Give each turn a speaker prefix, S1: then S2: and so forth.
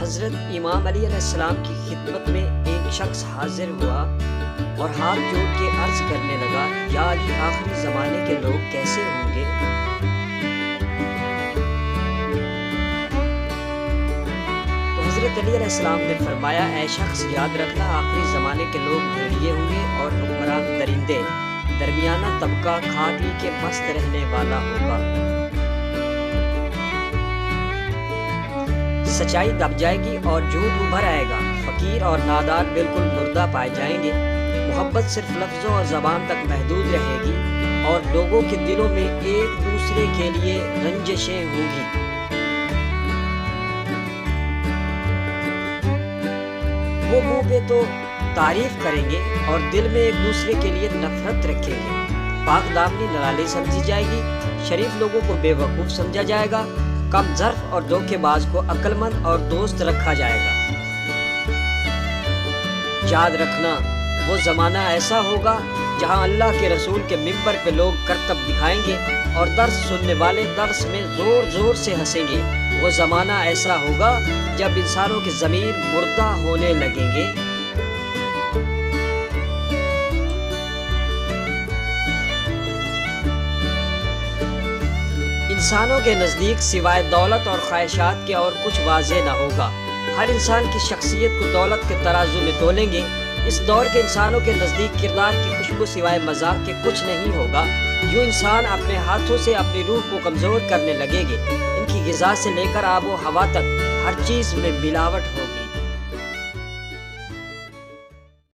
S1: حضرت امام علی علیہ السلام کی خدمت میں ایک شخص حاضر ہوا اور ہاتھ جوڑ کے عرض کرنے لگا، یا علی، آخری زمانے کے لوگ کیسے ہوں گے؟ تو حضرت علی علیہ السلام نے فرمایا، اے شخص، یاد رکھنا، آخری زمانے کے لوگ بھیڑیے ہوں گے اور حکمران درندے، درمیانہ طبقہ کھا پی کے مست رہنے والا ہوگا۔ سچائی دب جائے گی اور جھوٹ ابھر آئے گا، فقیر اور نادار بالکل مردہ پائے جائیں گے، محبت صرف لفظوں اور زبان تک محدود رہے گی اور لوگوں کے دلوں میں ایک دوسرے کے لیے رنجشیں ہوں گی۔ وہ منہ پہ تو تعریف کریں گے اور دل میں ایک دوسرے کے لیے نفرت رکھیں گے، پاک دامنی نرالی سمجھی جائے گی، شریف لوگوں کو بے وقوف سمجھا جائے گا، کم ظرف اور دھوکے باز کو عقل مند اور دوست رکھا جائے گا۔ یاد رکھنا، وہ زمانہ ایسا ہوگا جہاں اللہ کے رسول کے ممبر پہ لوگ کرتب دکھائیں گے اور درس سننے والے درس میں زور زور سے ہنسیں گے۔ وہ زمانہ ایسا ہوگا جب انسانوں کے ضمیر مردہ ہونے لگیں گے۔ انسانوں کے نزدیک سوائے دولت اور خواہشات کے اور کچھ واضح نہ ہوگا۔ ہر انسان کی شخصیت کو دولت کے ترازو میں تولیں گے۔ اس دور کے انسانوں کے نزدیک کردار کی خوشبو سوائے مذاق کے کچھ نہیں ہوگا۔ یوں انسان اپنے ہاتھوں سے اپنی روح کو کمزور کرنے لگیں گے۔ ان کی غذا سے لے کر آب و ہوا تک ہر چیز میں ملاوٹ ہو